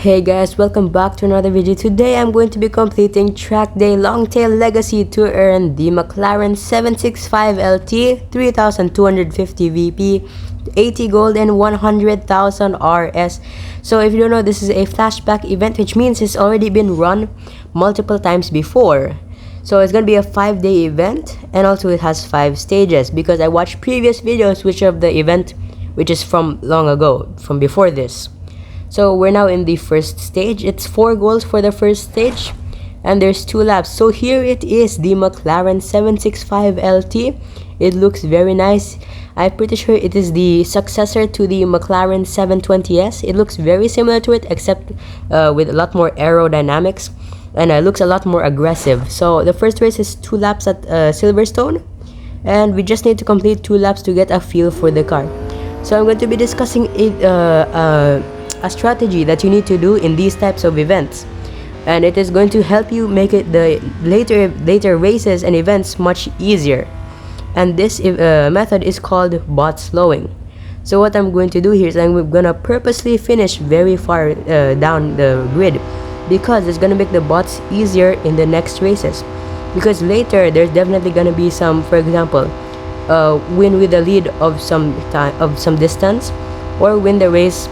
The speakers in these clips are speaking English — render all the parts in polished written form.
Hey guys, welcome back to another video. Today I'm going to be completing Trackday Longtail Legacy to earn the McLaren 765 LT, 3250 VP, 80 gold and 100,000 RS. So if you don't know, this is a flashback event, which means it's already been run multiple times before. So it's gonna be a 5-day event, and also it has 5 stages because I watched previous videos which of the event which is from long ago, from before this. So we're now in the first stage. It's 4 goals for the first stage, and there's 2 laps. So here it is, the McLaren 765 LT. It looks very nice. I'm pretty sure it is the successor to the McLaren 720S. It looks very similar to it, except with a lot more aerodynamics, and it looks a lot more aggressive. So the first race is 2 laps at Silverstone, and we just need to complete 2 laps to get a feel for the car. So I'm going to be discussing a strategy that you need to do in these types of events, and it is going to help you make it the later races and events much easier. And this method is called bot slowing. So what I'm going to do here is I'm gonna purposely finish very far down the grid, because it's gonna make the bots easier in the next races. Because later there's definitely gonna be some, for example, win with a lead of some distance, or win the race.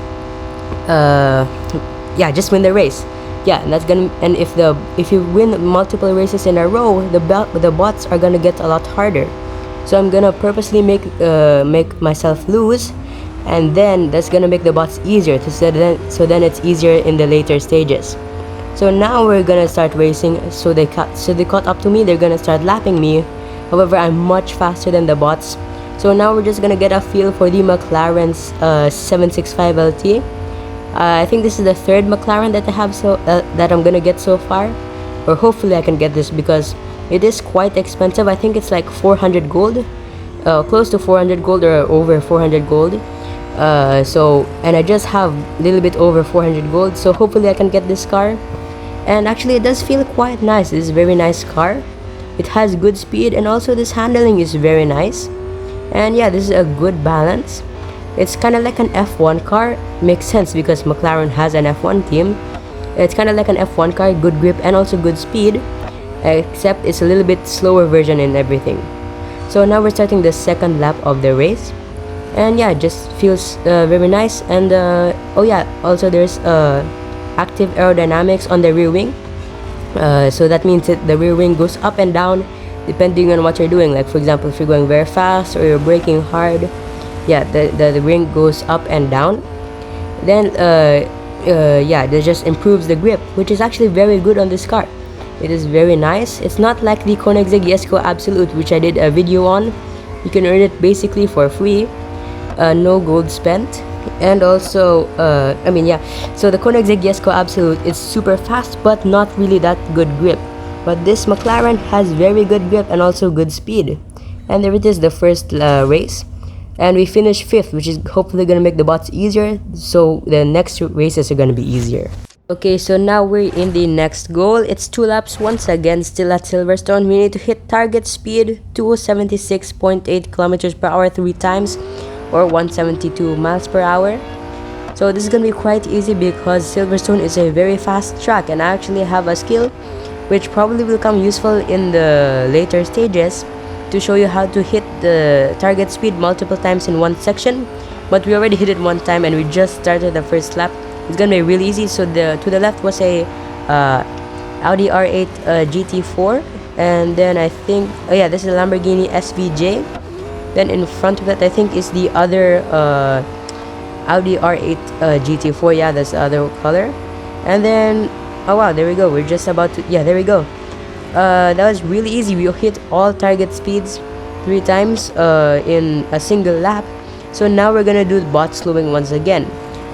Just win the race. And that's gonna, and if you win multiple races in a row, the bots are gonna get a lot harder. So I'm gonna purposely make myself lose, and then that's gonna make the bots easier. So then it's easier in the later stages. So now we're gonna start racing. So they caught up to me. They're gonna start lapping me. However, I'm much faster than the bots. So now we're just gonna get a feel for the McLaren's 765 LT. I think this is the 3rd McLaren that I have, that I'm gonna get so far, or hopefully I can get this, because it is quite expensive. I think it's like 400 gold, close to 400 gold or over 400 gold. And I just have a little bit over 400 gold, so hopefully I can get this car. And actually it does feel quite nice. This is a very nice car. It has good speed, and also this handling is very nice. And yeah, this is a good balance. It's kind of like an F1 car. Makes sense because McLaren has an F1 team. It's kind of like an F1 car, good grip and also good speed, except it's a little bit slower version in everything. So now we're starting the 2nd lap of the race, and yeah, it just feels very nice. And also there's active aerodynamics on the rear wing. So that means that the rear wing goes up and down depending on what you're doing. Like for example, if you're going very fast or you're braking hard, the wing goes up and down. Then that just improves the grip, which is actually very good on this car. It is very nice. It's not like the Koenigsegg Jesko Absolute, which I did a video on. You can earn it basically for free, no gold spent. And also so the Koenigsegg Jesko Absolute is super fast but not really that good grip. But this McLaren has very good grip and also good speed. And there it is, the first race. And we finished 5th, which is hopefully gonna make the bots easier, so the next races are gonna be easier. Okay, so now we're in the next goal. It's 2 laps once again, still at Silverstone. We need to hit target speed 276.8 kilometers per hour 3 times, or 172 miles per hour. So this is gonna be quite easy because Silverstone is a very fast track, and I actually have a skill which probably will come useful in the later stages, to show you how to hit the target speed multiple times in one section. But we already hit it one time, and we just started the first lap. It's gonna be really easy. So to the left was a Audi R8 GT4, and then I think this is a Lamborghini SVJ. Then in front of that I think is the other Audi R8 GT4. That's the other color. And then there we go. We're just about to there we go. That was really easy. We hit all target speeds 3 times in a single lap. So now we're gonna do bot slowing once again.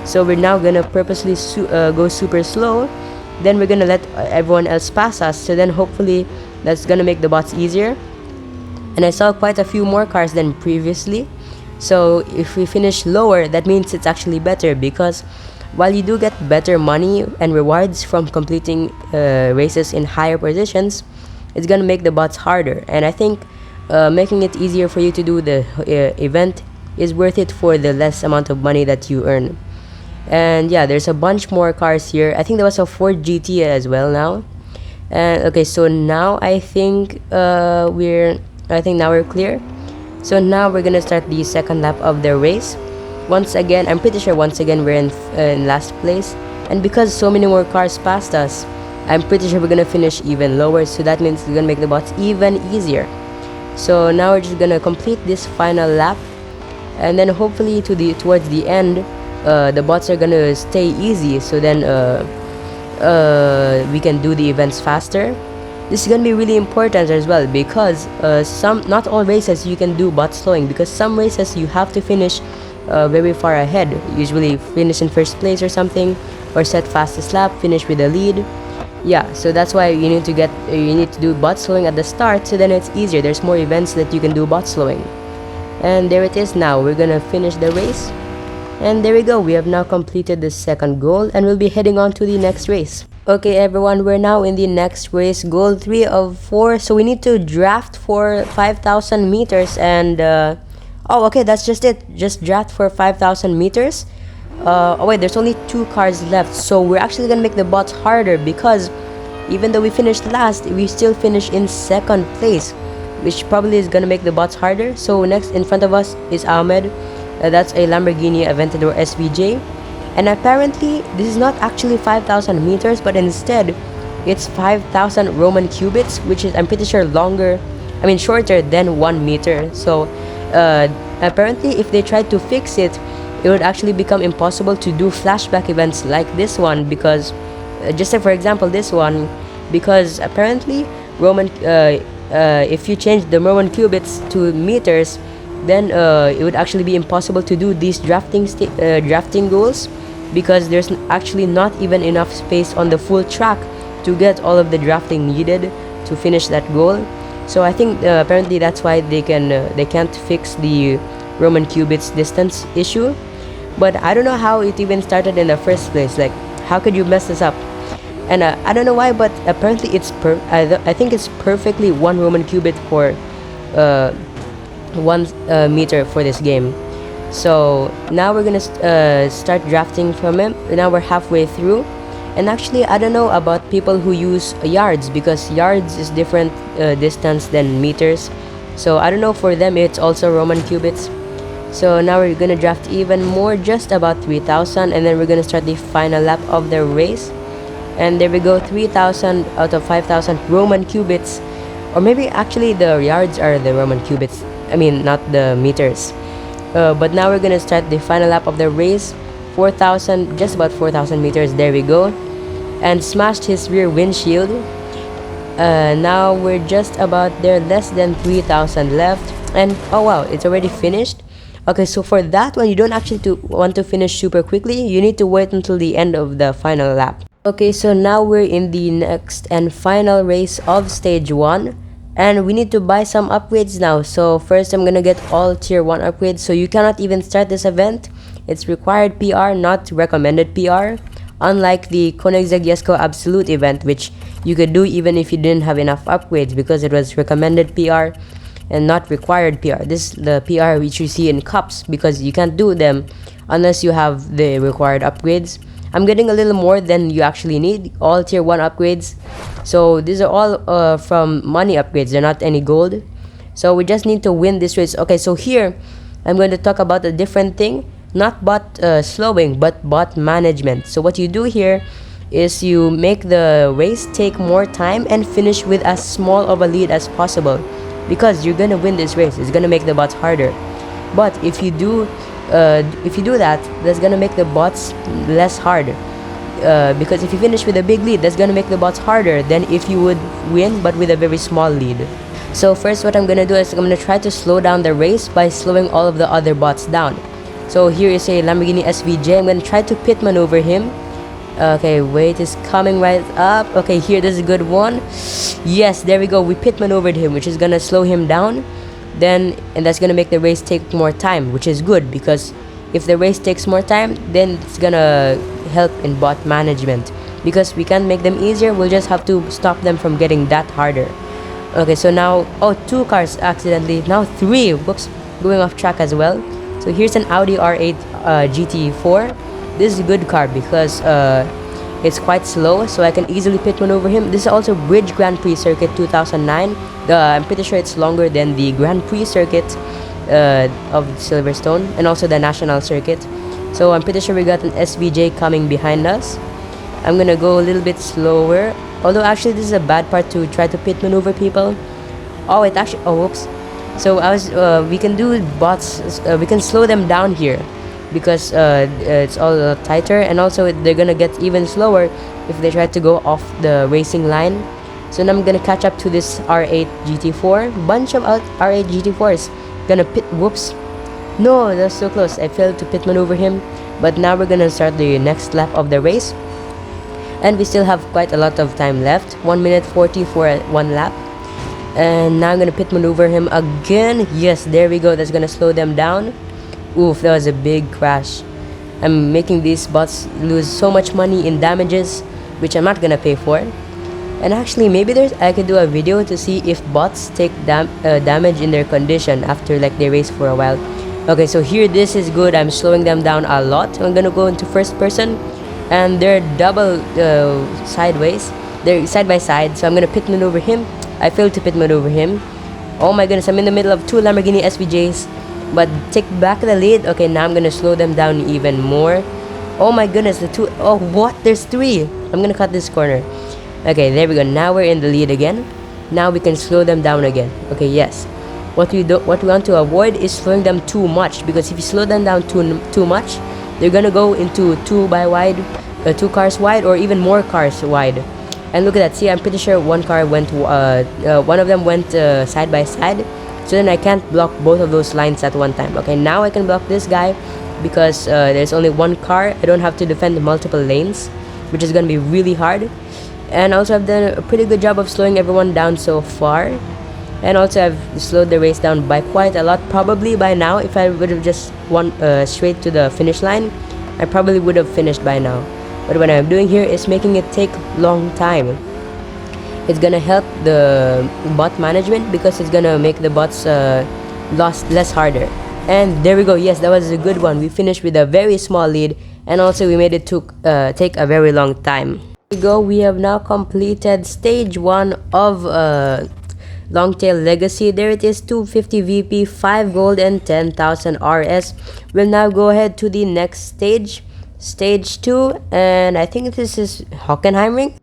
So we're now gonna purposely go super slow. Then we're gonna let everyone else pass us. So then hopefully that's gonna make the bots easier. And I saw quite a few more cars than previously. So if we finish lower, that means it's actually better, because while you do get better money and rewards from completing races in higher positions, it's gonna make the bots harder. And I think making it easier for you to do the event is worth it for the less amount of money that you earn. And yeah, there's a bunch more cars here. I think there was a Ford GT as well now. And okay, so now I think now we're clear. So now we're gonna start the second lap of the race. Once again, I'm pretty sure once again we're in last place, and because so many more cars passed us, I'm pretty sure we're gonna finish even lower. So that means we're gonna make the bots even easier. So now we're just gonna complete this final lap, and then hopefully towards the end, the bots are gonna stay easy. So then we can do the events faster. This is gonna be really important as well, because not all races you can do bot slowing, because some races you have to finish very far ahead, usually finish in first place or something, or set fastest lap, finish with the lead. Yeah, so that's why you need to do bot slowing at the start, so then it's easier. There's more events that you can do bot slowing. And there it is. Now we're gonna finish the race, and there we go. We have now completed the second goal, and we'll be heading on to the next race. Okay everyone, we're now in the next race, goal 3 of 4. So we need to draft for 5,000 meters, and oh okay, that's just it. Just draft for 5,000 meters. Oh wait, there's only 2 cars left, so we're actually gonna make the bots harder, because even though we finished last, we still finish in second place, which probably is gonna make the bots harder. So next in front of us is Ahmed. That's a Lamborghini Aventador SVJ, and apparently this is not actually 5,000 meters, but instead it's 5,000 Roman cubits, which is, I'm pretty sure, shorter than 1 meter. So apparently if they tried to fix it, it would actually become impossible to do flashback events like this one, because just say for example this one, because apparently if you change the Roman cubits to meters, then it would actually be impossible to do these drafting goals, because there's actually not even enough space on the full track to get all of the drafting needed to finish that goal. So I think apparently that's why they can't fix the Roman cubits distance issue. But I don't know how it even started in the first place. Like, how could you mess this up? And I don't know why, but apparently I think it's perfectly 1 Roman cubit for 1 meter for this game. So now we're gonna start drafting from him. Now we're halfway through, and actually I don't know about people who use yards, because yards is different distance than meters. So I don't know, for them it's also Roman cubits. So now we're gonna draft even more, just about 3,000, and then we're gonna start the final lap of the race. And there we go, 3,000 out of 5,000 Roman cubits, or maybe actually the yards are the Roman cubits, not the meters. But now we're gonna start the final lap of the race, 4,000, just about 4,000 meters. There we go, and smashed his rear windshield. Now we're just about there, less than 3,000 left, and oh wow, it's already finished. Okay, so for that one, you don't actually want to finish super quickly. You need to wait until the end of the final lap. Okay, so now we're in the next and final race of stage 1, and we need to buy some upgrades now. So first I'm gonna get all tier 1 upgrades. So you cannot even start this event. It's required PR, not recommended PR, unlike the Koenigsegg Jesko Absolute event, which you could do even if you didn't have enough upgrades, because it was recommended PR and not required PR. This is the PR which you see in cups, because you can't do them unless you have the required upgrades. I'm getting a little more than you actually need, all tier 1 upgrades. So these are all from money upgrades, they're not any gold. So we just need to win this race. Okay, so here I'm going to talk about a different thing, not bot slowing, but bot management. So what you do here is you make the race take more time and finish with as small of a lead as possible, because you're gonna win this race. It's gonna make the bots harder. But if you do that, that's gonna make the bots less hard, because if you finish with a big lead, that's gonna make the bots harder than if you would win but with a very small lead. So first what I'm gonna do is I'm gonna try to slow down the race by slowing all of the other bots down. So here is a Lamborghini SVJ. I'm gonna try to pit maneuver him. Okay, wait, is coming right up. Okay, here, this is a good one. Yes, there we go. We pit maneuvered him, which is gonna slow him down. And that's gonna make the race take more time, which is good, because if the race takes more time, then it's gonna help in bot management, because we can't make them easier. We'll just have to stop them from getting that harder. Okay, so now, 2 cars accidentally, now 3, whoops, going off track as well. So here's an Audi R8 GT4. this is a good car because it's quite slow, so I can easily pit maneuver him. This is also Bridge Grand Prix Circuit 2009. I'm pretty sure it's longer than the Grand Prix Circuit of Silverstone, and also the National Circuit. So I'm pretty sure we got an SVJ coming behind us. I'm gonna go a little bit slower, although actually this is a bad part to try to pit maneuver people. Oh, it actually, oh whoops. So we can do bots, we can slow them down here because it's all tighter, and also they're gonna get even slower if they try to go off the racing line. So now I'm gonna catch up to this R8 GT4, bunch of R8 GT4s. Gonna pit, whoops, no, that's so close. I failed to pit maneuver him, but now we're gonna start the next lap of the race, and we still have quite a lot of time left. 1 minute 40 for one lap. And now I'm gonna pit maneuver him again. Yes, there we go. That's gonna slow them down. Oof, that was a big crash. I'm making these bots lose so much money in damages, which I'm not gonna pay for. And actually, maybe I could do a video to see if bots take damage in their condition after like they race for a while. Okay, so here this is good. I'm slowing them down a lot. I'm gonna go into first person, and they're double sideways. They're side by side, so I'm gonna pit maneuver him. I failed to pit maneuver him. Oh my goodness, I'm in the middle of two Lamborghini SVJs, but take back the lead. Okay, now I'm gonna slow them down even more. Oh my goodness, the two, oh what, there's three. I'm gonna cut this corner. Okay, there we go. Now we're in the lead again. Now we can slow them down again. Okay, yes. What we want to avoid is slowing them too much, because if you slow them down too much, they're gonna go into two cars wide, or even more cars wide. And look at that. See, I'm pretty sure one car went, one of them went side by side. So then I can't block both of those lines at one time. Okay, now I can block this guy because there's only one car. I don't have to defend multiple lanes, which is gonna be really hard. And also I've done a pretty good job of slowing everyone down so far. And also I've slowed the race down by quite a lot. Probably by now, if I would have just won straight to the finish line, I probably would have finished by now. But what I'm doing here is making it take long time. It's gonna help the bot management because it's gonna make the bots less harder. And there we go. Yes, that was a good one. We finished with a very small lead, and also we made it take a very long time. Here we go. We have now completed stage 1 of Longtail Legacy. There it is, 250 VP, 5 gold, and 10,000 RS. We'll now go ahead to the next stage, stage 2, and I think this is Hockenheimring.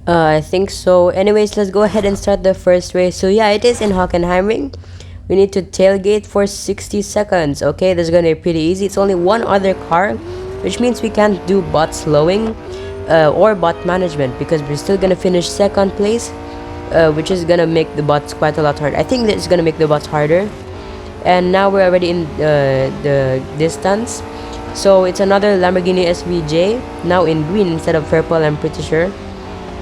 I think so. Anyways, let's go ahead and start the first race. So yeah, it is in Hockenheimring. We need to tailgate for 60 seconds. Okay, this is gonna be pretty easy. It's only one other car, which means we can't do bot slowing or bot management, because we're still gonna finish second place, which is gonna make the bots quite a lot harder. I think that it's gonna make the bots harder. And now we're already in the distance. So it's another Lamborghini SVJ, now in green instead of purple, I'm pretty sure.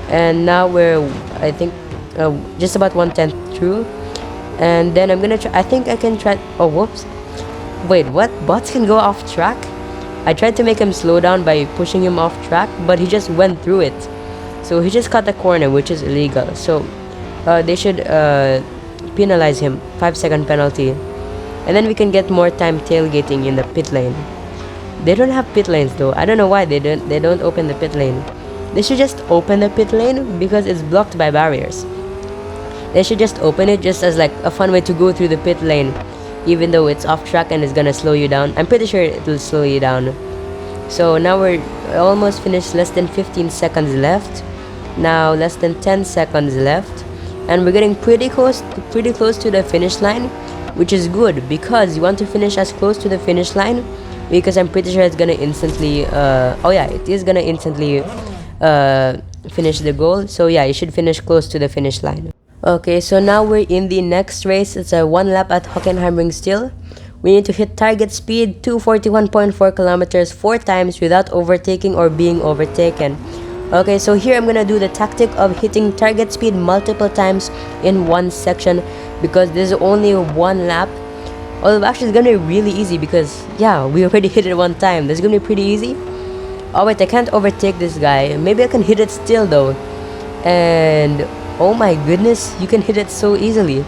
And now we're, I think, just about 1/10 through. And then I'm gonna try, I think I can try, oh whoops. Wait, what? Bots can go off track? I tried to make him slow down by pushing him off track, but he just went through it. So he just cut the corner, which is illegal. So they should penalize him, 5-second penalty. And then we can get more time tailgating in the pit lane. They don't have pit lanes though. I don't know why they don't open the pit lane. They should just open the pit lane because it's blocked by barriers. They should just open it just as like a fun way to go through the pit lane, even though it's off track and it's gonna slow you down. I'm pretty sure it will slow you down. So now we're almost finished, less than 15 seconds left. Now less than 10 seconds left, and we're getting pretty close to the finish line, which is good because you want to finish as close to the finish line, because I'm pretty sure it's gonna instantly oh yeah, it is gonna instantly finish the goal. So yeah, you should finish close to the finish line. Okay, so now we're in the next race. It's a 1 lap at Hockenheimring still. We need to hit target speed 241.4 kilometers 4 times without overtaking or being overtaken. Okay, so here I'm gonna do the tactic of hitting target speed multiple times in one section, because there's only 1 lap. Although actually it's gonna be really easy because yeah, we already hit it 1 time. This is gonna be pretty easy. Oh wait, I can't overtake this guy. Maybe I can hit it still though. And oh my goodness, you can hit it so easily.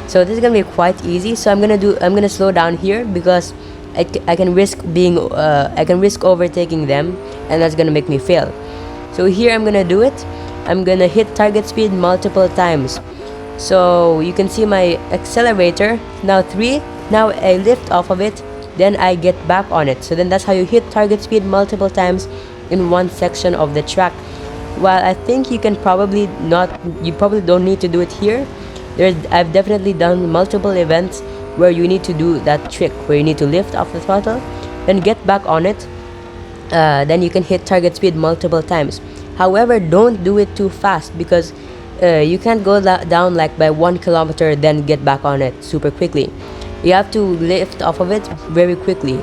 So this is gonna be quite easy. So I'm gonna slow down here because I can risk being I can risk overtaking them, and that's gonna make me fail. So here I'm gonna do it. I'm gonna hit target speed multiple times. So you can see my accelerator now 3. Now I lift off of it, then I get back on it. So then that's how you hit target speed multiple times in one section of the track. While I think you probably don't need to do it here. I've definitely done multiple events where you need to do that trick, where you need to lift off the throttle, then get back on it. Then you can hit target speed multiple times. However, don't do it too fast, because you can't go down like by 1 kilometer then get back on it super quickly. You have to lift off of it very quickly.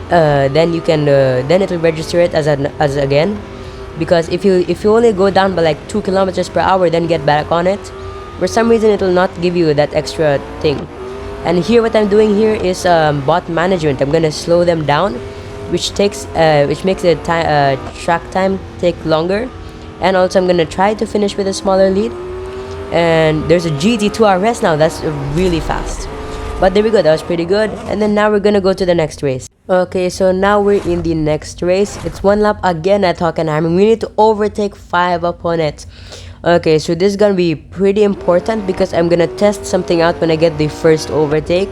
Then you can then it will register it as again, because if you only go down by like 2 kilometers per hour then get back on it, for some reason it will not give you that extra thing. And here what I'm doing here is bot management. I'm gonna slow them down, which makes the track time take longer, and also I'm gonna try to finish with a smaller lead. And there's a GT2 RS now, that's really fast. But there we go, that was pretty good. And then now we're gonna go to the next race. Okay, so now we're in the next race. It's 1 lap again at Hockenheim. We need to overtake 5 opponents. Okay, so this is gonna be pretty important, because I'm gonna test something out when I get the first overtake,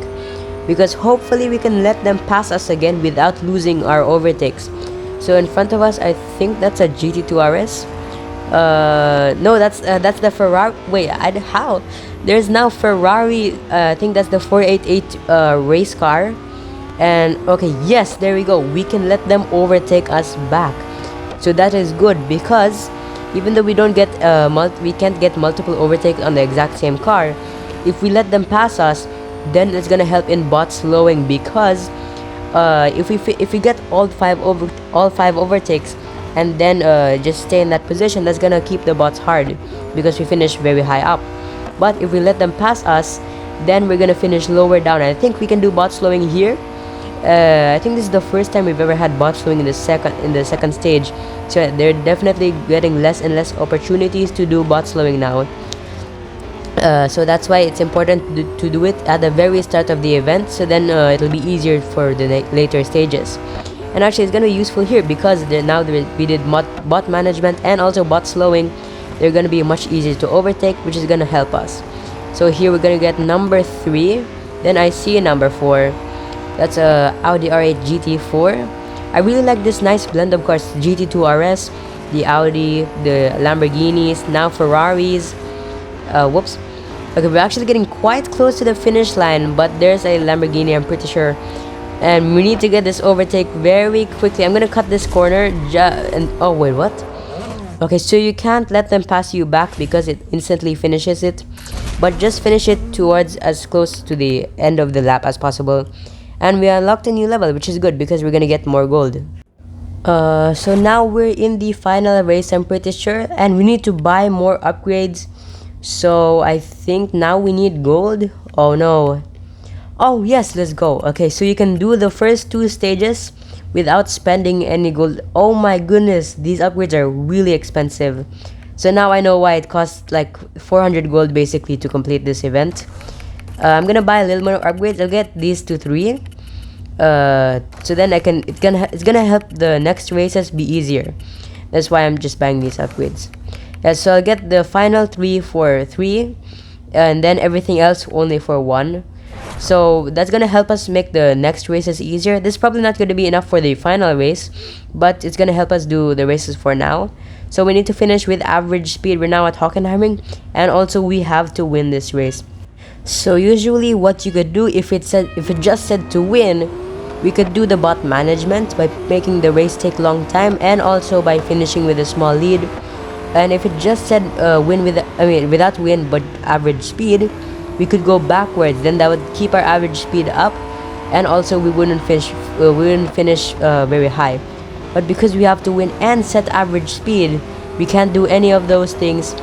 because hopefully we can let them pass us again without losing our overtakes. So in front of us, I think that's a GT2 RS. No, that's the Ferrari. Wait, how? There's now Ferrari. I think that's the 488 race car. And okay, yes, there we go. We can let them overtake us back. So that is good, because even though we don't get we can't get multiple overtakes on the exact same car, if we let them pass us, then it's gonna help in bot slowing, because if we get all five overtakes and then just stay in that position, that's gonna keep the bots hard, because we finish very high up. But if we let them pass us, then we're gonna finish lower down. I think we can do bot slowing here. I think this is the first time we've ever had bot slowing in the second stage, so they're definitely getting less and less opportunities to do bot slowing now. So that's why it's important to do it at the very start of the event, so then it'll be easier for the later stages. And actually it's gonna be useful here, because now we did bot management and also bot slowing. They're gonna be much easier to overtake, which is gonna help us. So here we're gonna get number 3, then I see number 4. That's a Audi R8 GT4. I really like this nice blend of cars: GT2 RS, the Audi, the Lamborghinis, now Ferraris. Whoops. Okay, we're actually getting quite close to the finish line, but there's a Lamborghini, I'm pretty sure. And we need to get this overtake very quickly. I'm gonna cut this corner and oh wait, what? Okay, so you can't let them pass you back because it instantly finishes it, but just finish it towards as close to the end of the lap as possible. And we unlocked a new level, which is good because we're gonna get more gold. So now we're in the final race, I'm pretty sure, and we need to buy more upgrades. So I think now we need gold. Oh no. Oh yes, let's go. Okay, so you can do the first 2 stages without spending any gold. Oh my goodness, these upgrades are really expensive. So now I know why it costs like 400 gold basically to complete this event. I'm gonna buy a little more upgrades. I'll get these 3. So then it's gonna help the next races be easier. That's why I'm just buying these upgrades. Yeah, so I'll get the final 3 for 3, and then everything else only for 1. So that's gonna help us make the next races easier. This is probably not gonna be enough for the final race, but it's gonna help us do the races for now. So we need to finish with average speed. We're now at Hockenheiming, and also we have to win this race. So usually what you could do, if it just said to win, we could do the bot management by making the race take long time, and also by finishing with a small lead. And if it just said without win but average speed, we could go backwards. Then that would keep our average speed up, and also we wouldn't finish very high. But because we have to win and set average speed, we can't do any of those things.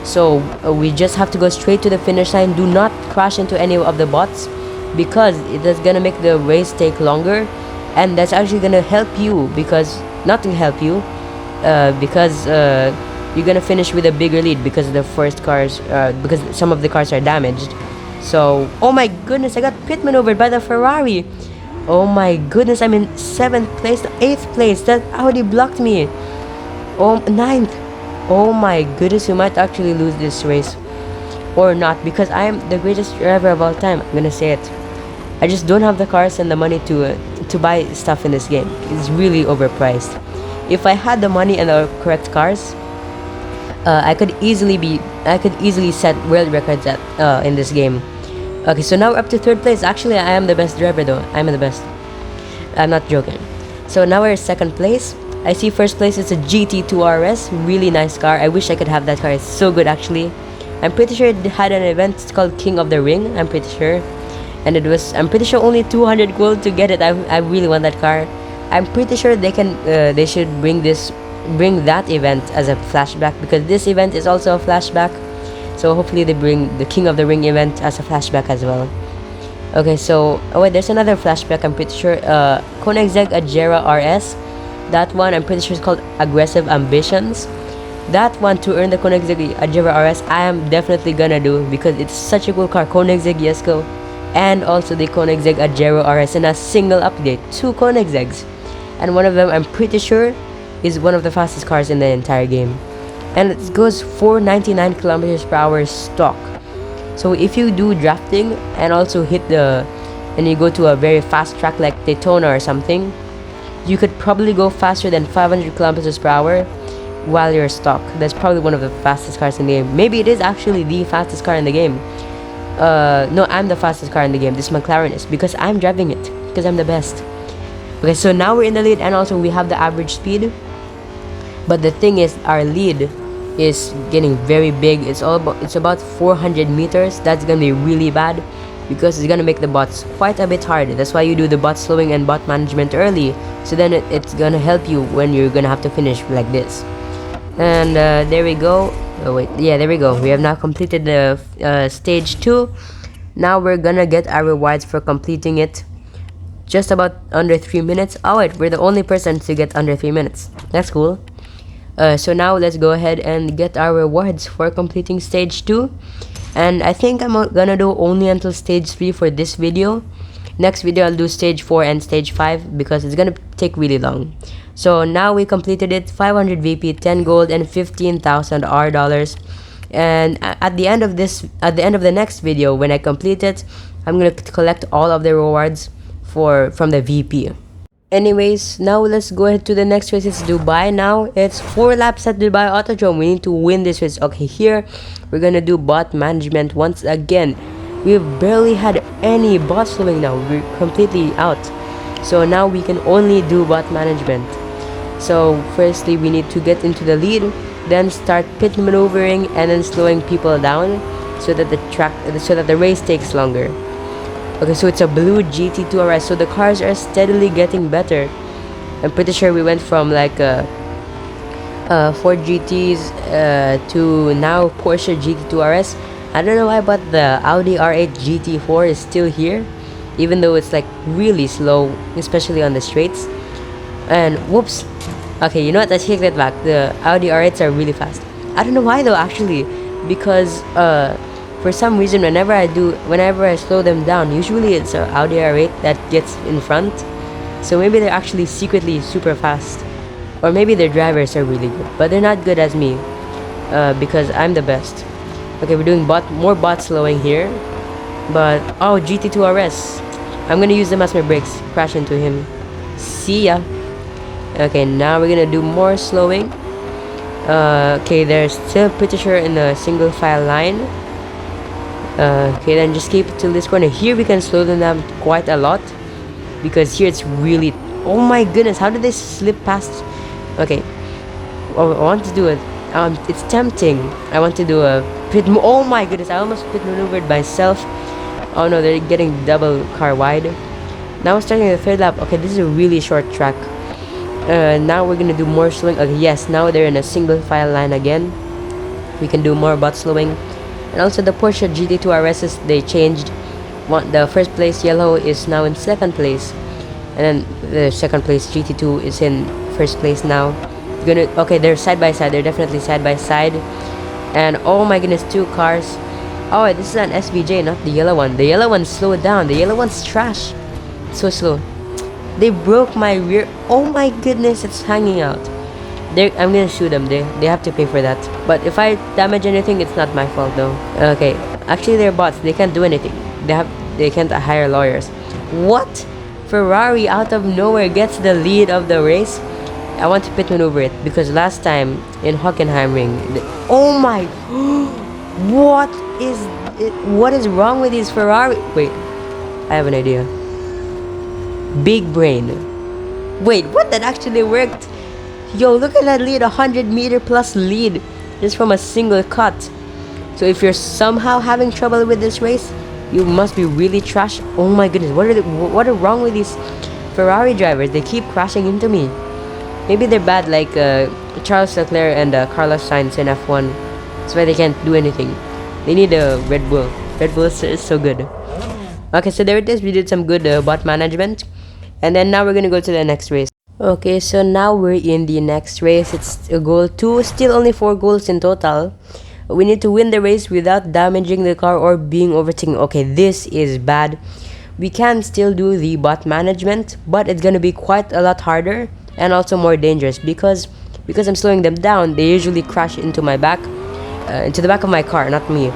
So we just have to go straight to the finish line. Do not crash into any of the bots, because it is gonna make the race take longer, and that's actually gonna help you, because you're gonna finish with a bigger lead because the first cars because some of the cars are damaged. So oh my goodness, I got pit maneuvered by the Ferrari. Oh my goodness, I'm in 7th place, 8th place. That Audi blocked me. Oh, 9th. Oh my goodness, we might actually lose this race. Or not, because I am the greatest driver of all time. I'm gonna say it. I just don't have the cars and the money to buy stuff in this game. It's really overpriced. If I had the money and the correct cars, I could easily set world records at in this game. Okay, so now we're up to 3rd place. Actually, I am the best driver though. I'm the best. I'm not joking. So now we're 2nd place. I see 1st place is a GT2 RS. Really nice car. I wish I could have that car. It's so good actually. I'm pretty sure it had an event. It's called King of the Ring. I'm pretty sure. And I'm pretty sure only 200 gold to get it. I really want that car. I'm pretty sure they should bring that event as a flashback, because this event is also a flashback. So hopefully they bring the King of the Ring event as a flashback as well. Okay, so oh wait, there's another flashback. I'm pretty sure Koenigsegg Agera RS. That one I'm pretty sure is called Aggressive Ambitions. That one, to earn the Koenigsegg Agera RS, I am definitely gonna do, because it's such a cool car. Koenigsegg Jesko, and also the Koenigsegg Agera RS in a single update. 2 Koenigsegg's, and one of them I'm pretty sure is one of the fastest cars in the entire game, and it goes 499 kilometers per hour stock. So if you do drafting and also and you go to a very fast track like Daytona or something, you could probably go faster than 500 kilometers per hour while you're stock. That's probably one of the fastest cars in the game. Maybe it is actually the fastest car in the game. No, I'm the fastest car in the game. This McLaren is, because I'm driving it, because I'm the best. Okay, so now we're in the lead, and also we have the average speed. But the thing is, our lead is getting very big. It's about 400 meters. That's gonna be really bad, because it's gonna make the bots quite a bit hard. That's why you do the bot slowing and bot management early, so then it's gonna help you when you're gonna have to finish like this. And there we go. Oh wait, yeah, there we go. We have now completed the stage 2. Now we're gonna get our rewards for completing it. Just about under 3 minutes. Oh wait, we're the only person to get under 3 minutes. That's cool. So now let's go ahead and get our rewards for completing stage 2. And I think I'm gonna do only until stage 3 for this video. Next video I'll do stage 4 and stage 5, because it's gonna take really long. So now we completed it. 500 VP, 10 gold, and 15,000 R dollars. And at the end of the next video, when I complete it, I'm gonna collect all of the rewards from the VP. Anyways, now let's go ahead to the next race. It's Dubai now. It's 4 laps at Dubai Autodrome. We need to win this race. Okay, here we're gonna do bot management once again. We've barely had any bot slowing now. We're completely out. So now we can only do bot management. So firstly, we need to get into the lead, then start pit maneuvering and then slowing people down, so that the race takes longer. Okay, so it's a blue GT2 RS. So the cars are steadily getting better. I'm pretty sure we went from like Ford GTs to now Porsche GT2 RS. I don't know why, but the Audi R8 GT4 is still here, even though it's like really slow, especially on the straights. And whoops. Okay, you know what? Let's take that back. The Audi R8s are really fast. I don't know why though, actually, because for some reason whenever I slow them down, usually it's an Audi R8 that gets in front. So maybe they're actually secretly super fast, or maybe their drivers are really good, but they're not good as me, because I'm the best. Okay, we're doing more bot slowing here, but oh, GT2 RS. I'm gonna use them as my brakes. Crash into him. See ya. Okay, now we're gonna do more slowing. Okay, they're still pretty sure in a single file line. Okay, then just keep it till this corner. Here we can slow them down quite a lot, because here it's really, oh my goodness, how did they slip past? Okay, oh, I want to do it. It's tempting. I want to do a pit. Oh my goodness, I almost pit maneuvered myself. Oh no, they're getting double car wide. Now we're starting the 3rd lap. Okay, this is a really short track. Now we're gonna do more slowing. Okay, yes, now they're in a single file line again. We can do more bot slowing. And also the Porsche GT2 RSs, they changed. The first place yellow is now in 2nd place, and then the 2nd place GT2 is in 1st place now. Okay, they're side by side. They're definitely side by side. And oh my goodness, 2 cars. Oh, this is an SVJ, not the yellow one. The yellow one slowed down. The yellow one's trash. It's so slow. They broke my rear. Oh my goodness, it's hanging out. I'm gonna sue them. They have to pay for that. But if I damage anything, it's not my fault though. Okay, actually they're bots. They can't do anything. They can't hire lawyers. What? Ferrari out of nowhere gets the lead of the race. I want to pit maneuver it because last time in Hockenheimring, oh my, what is it? What is wrong with these Ferrari? Wait, I have an idea. Big brain. Wait, what? That actually worked. Yo, look at that lead, 100-meter plus lead just from a single cut. So if you're somehow having trouble with this race, you must be really trash. Oh my goodness, what are wrong with these Ferrari drivers? They keep crashing into me. Maybe they're bad like Charles Leclerc and Carlos Sainz in F1. That's why they can't do anything. They need a Red Bull. Red Bull is so good. Okay, so there it is. We did some good bot management. And then now we're gonna go to the next race. Okay, so now we're in the next race. It's a goal 2, still only 4 goals in total. We need to win the race without damaging the car or being overtaken. Okay, this is bad. We can still do the bot management, but it's gonna be quite a lot harder and also more dangerous because I'm slowing them down. They usually crash into my back, into the back of my car, not me.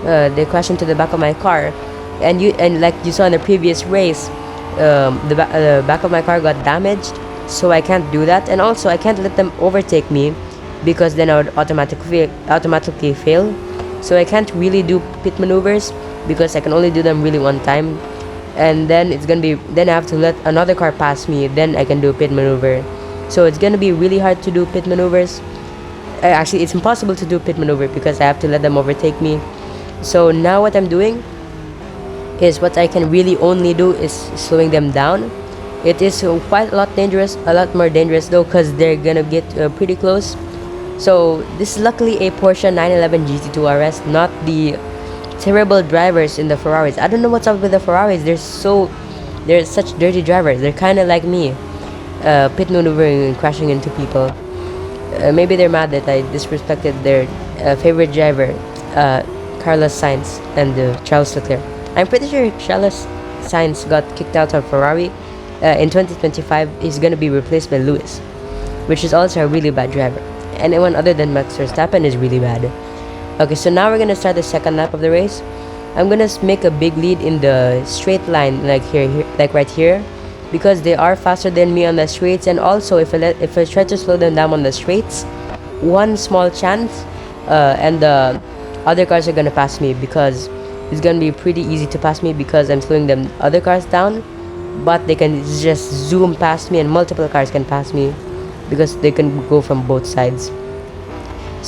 They crash into the back of my car, and like you saw in the previous race, the back of my car got damaged. So I can't do that, and also I can't let them overtake me because then I would automatically fail. So I can't really do pit maneuvers because I can only do them really one time, and then I have to let another car pass me, then I can do pit maneuver. So it's gonna be really hard to do pit maneuvers. Actually, it's impossible to do pit maneuver because I have to let them overtake me. So now what I'm doing is what I can really only do is slowing them down. It is quite a lot more dangerous though, because they're gonna get pretty close. So this is luckily a Porsche 911 GT2 RS, not the terrible drivers in the Ferraris. I don't know what's up with the Ferraris. They're such dirty drivers. They're kind of like me, pit maneuvering and crashing into people. Maybe they're mad that I disrespected their favorite driver, Carlos Sainz and Charles Leclerc. I'm pretty sure Charles Sainz got kicked out of Ferrari. In 2025, he's gonna be replaced by Lewis, which is also a really bad driver. Anyone other than Max Verstappen is really bad. Okay, so now we're gonna start the second lap of the race. I'm gonna make a big lead in the straight line, like here, like right here, because they are faster than me on the straights. And also, if I try to slow them down on the straights, one small chance, and the other cars are gonna pass me because it's gonna be pretty easy to pass me because I'm slowing them other cars down. But they can just zoom past me and multiple cars can pass me because they can go from both sides.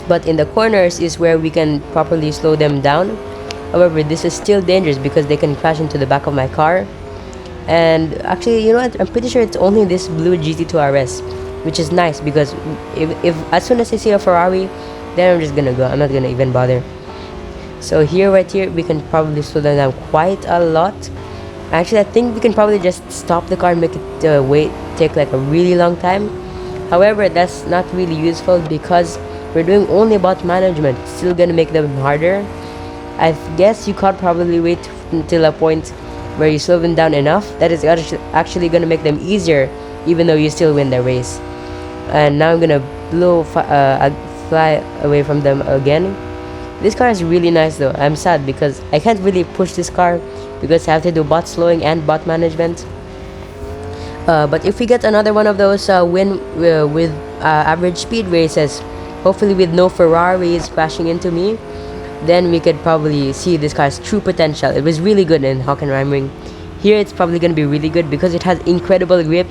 But in the corners is where we can properly slow them down. However, this is still dangerous because they can crash into the back of my car. And actually, you know what, I'm pretty sure it's only this blue GT2 RS, which is nice because if as soon as I see a Ferrari, then I'm just gonna go. I'm not gonna even bother. So right here we can probably slow them down quite a lot. Actually, I think we can probably just stop the car and make it take like a really long time. However, that's not really useful because we're doing only bot management. It's still gonna make them harder. I guess you can't probably wait until a point where you slow them down enough. That is actually gonna make them easier, even though you still win the race. And now I'm gonna fly away from them again. This car is really nice though. I'm sad because I can't really push this car because I have to do bot slowing and bot management. But if we get another one of those win with average speed races, hopefully with no Ferraris crashing into me, then we could probably see this car's true potential. It was really good in Hockenheimring. Here it's probably going to be really good because it has incredible grip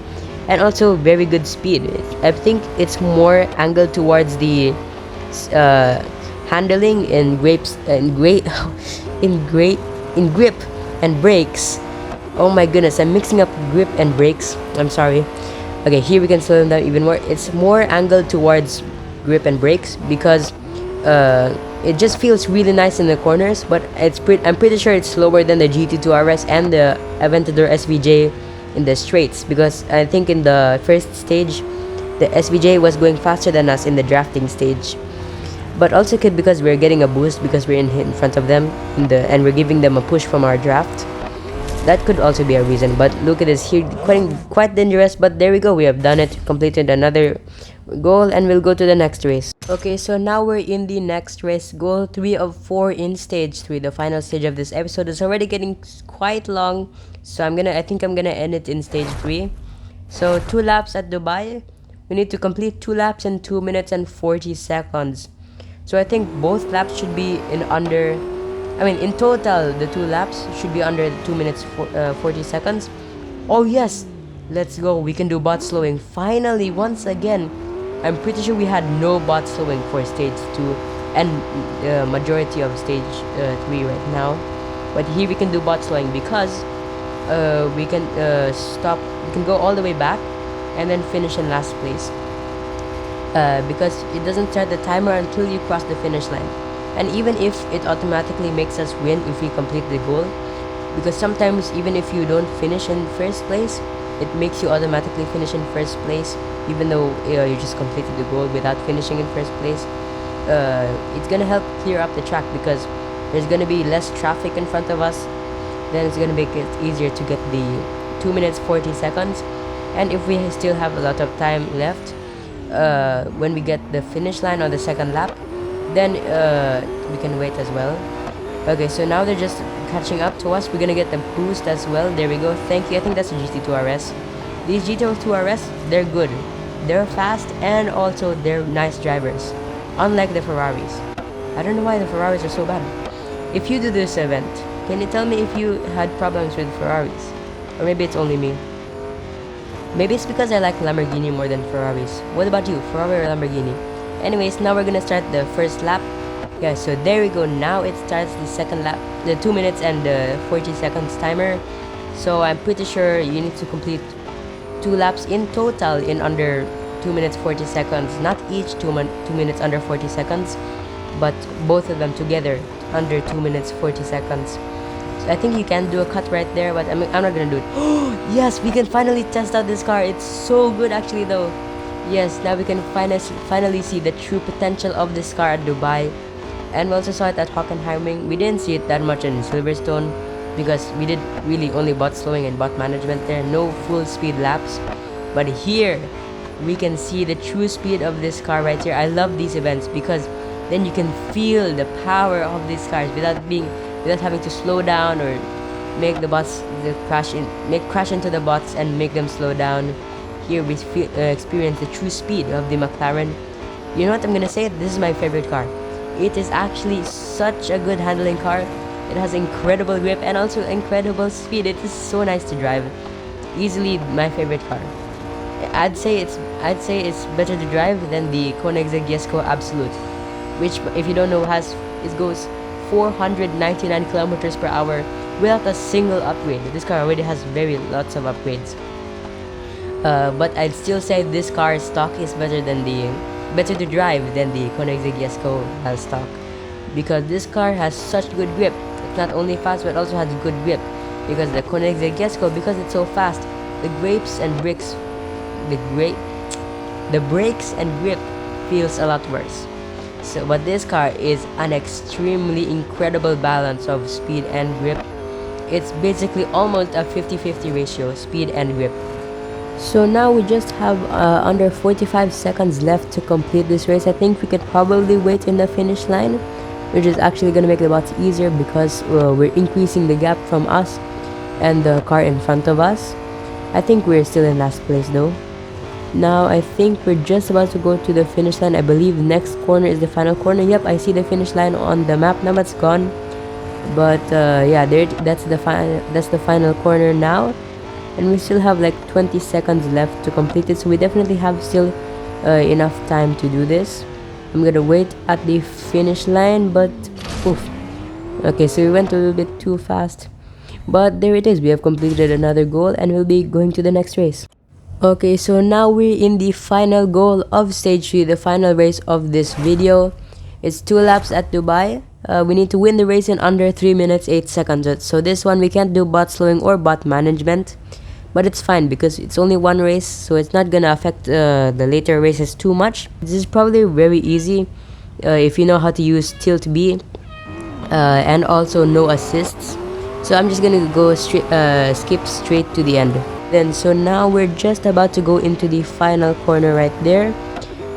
and also very good speed. I think it's more angled towards the handling in grip and brakes. Oh my goodness, I'm mixing up grip and brakes. I'm sorry. Okay, here we can slow them down even more. It's more angled towards grip and brakes because it just feels really nice in the corners, but I'm pretty sure it's slower than the GT2 RS and the Aventador SVJ in the straights, because I think in the first stage the SVJ was going faster than us in the drafting stage. But also could because we're getting a boost because we're in front of them and we're giving them a push from our draft. That could also be a reason, but look at this here, quite dangerous. But there we go, we have done it, completed another goal, and we'll go to the next race. Okay, so now we're in the next race, goal 3 of 4 in stage 3, the final stage of this episode. Is already getting quite long, so I think I'm gonna end it in stage 3. So 2 laps at Dubai. We need to complete 2 laps in 2 minutes and 40 seconds. So I think both laps should be in total, the 2 laps should be under 2 minutes 40 seconds. Oh yes, let's go. We can do bot slowing. Finally, once again. I'm pretty sure we had no bot slowing for stage 2 and majority of stage 3 right now. But here we can do bot slowing because we can stop. We can go all the way back and then finish in last place. Because it doesn't start the timer until you cross the finish line. And even if it automatically makes us win if we complete the goal, because sometimes even if you don't finish in first place, it makes you automatically finish in first place, even though you just completed the goal without finishing in first place. It's gonna help clear up the track because there's gonna be less traffic in front of us. Then it's gonna make it easier to get the 2 minutes 40 seconds. And if we still have a lot of time left, when we get the finish line on the second lap, then we can wait as well. Okay, so now they're just catching up to us. We're gonna get the boost as well. There we go. Thank you. I think that's a GT2 RS. These GT2 RS, they're good. They're fast and also they're nice drivers. Unlike the Ferraris. I don't know why the Ferraris are so bad. If you do this event, can you tell me if you had problems with Ferraris? Or maybe it's only me. Maybe it's because I like Lamborghini more than Ferraris. What about you, Ferrari or Lamborghini? Anyways, now we're gonna start the first lap. Yeah, so there we go. Now it starts the second lap, the 2 minutes and 40 seconds timer. So I'm pretty sure you need to complete 2 laps in total in under 2 minutes 40 seconds. Not each 2 minutes under 40 seconds, but both of them together under 2 minutes 40 seconds. So I think you can do a cut right there, but I'm not gonna do it. Yes, we can finally test out this car. It's so good actually though. Yes, now we can finally see the true potential of this car at Dubai. And we also saw it at Hockenheimring. We didn't see it that much in Silverstone because we did really only bot slowing and bot management there, no full speed laps. But here we can see the true speed of this car right here. I love these events because then you can feel the power of these cars without having to slow down or make the bots crash into the bots and make them slow down. Here we experience the true speed of the McLaren. You know what I'm gonna say? This is my favorite car. It is actually such a good handling car. It has incredible grip and also incredible speed. It is so nice to drive. Easily my favorite car. I'd say it's better to drive than the Koenigsegg Jesko Absolute, which, if you don't know, goes 499 kilometers per hour without a single upgrade. This car already has lots of upgrades. But I'd still say this car's stock is better to drive than the Koenigsegg Jesko stock, because this car has such good grip. It's not only fast but also has good grip, because the Koenigsegg Jesko, because it's so fast, the brakes and grip feels a lot worse. So but this car is an extremely incredible balance of speed and grip. It's basically almost a 50-50 ratio, speed and grip. So now we just have under 45 seconds left to complete this race. I think we could probably wait in the finish line, which is actually going to make the bots easier because we're increasing the gap from us and the car in front of us. I think we're still in last place though. Now I think we're just about to go to the finish line. I believe next corner is the final corner. Yep, I see the finish line on the map now. It's gone, but yeah, that's the final corner now. And we still have like 20 seconds left to complete it, so we definitely have still enough time to do this. I'm gonna wait at the finish line, but oof. Okay, so we went a little bit too fast, but there it is. We have completed another goal and we'll be going to the next race. Okay, so now we're in the final goal of stage 3, the final race of this video. It's 2 laps at Dubai. We need to win the race in under 3 minutes 8 seconds. So this one we can't do bot slowing or bot management, but it's fine because it's only one race, so it's not gonna affect the later races too much. This is probably very easy if you know how to use tilt B and also no assists. So I'm just gonna go skip straight to the end. Then so now we're just about to go into the final corner right there,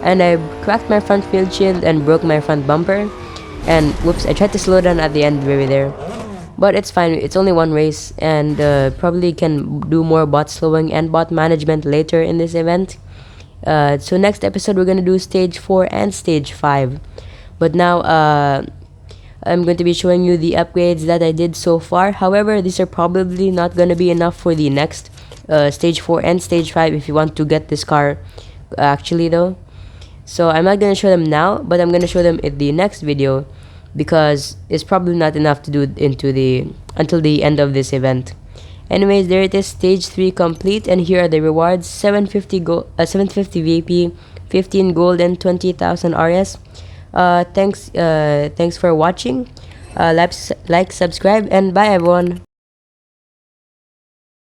and I cracked my front windshield and broke my front bumper. And whoops, I tried to slow down at the end very there, but it's fine. It's only one race, and probably can do more bot slowing and bot management later in this event. So next episode we're gonna do stage 4 and stage 5, but now I'm going to be showing you the upgrades that I did so far. However, these are probably not going to be enough for the next stage 4 and stage 5 if you want to get this car actually though. So I'm not going to show them now, but I'm going to show them in the next video, because it's probably not enough to do until the end of this event. Anyways, there it is, stage 3 complete, and here are the rewards: 750 VP, 15 gold, and 20,000 RS. Thanks for watching. Like, subscribe, and bye everyone.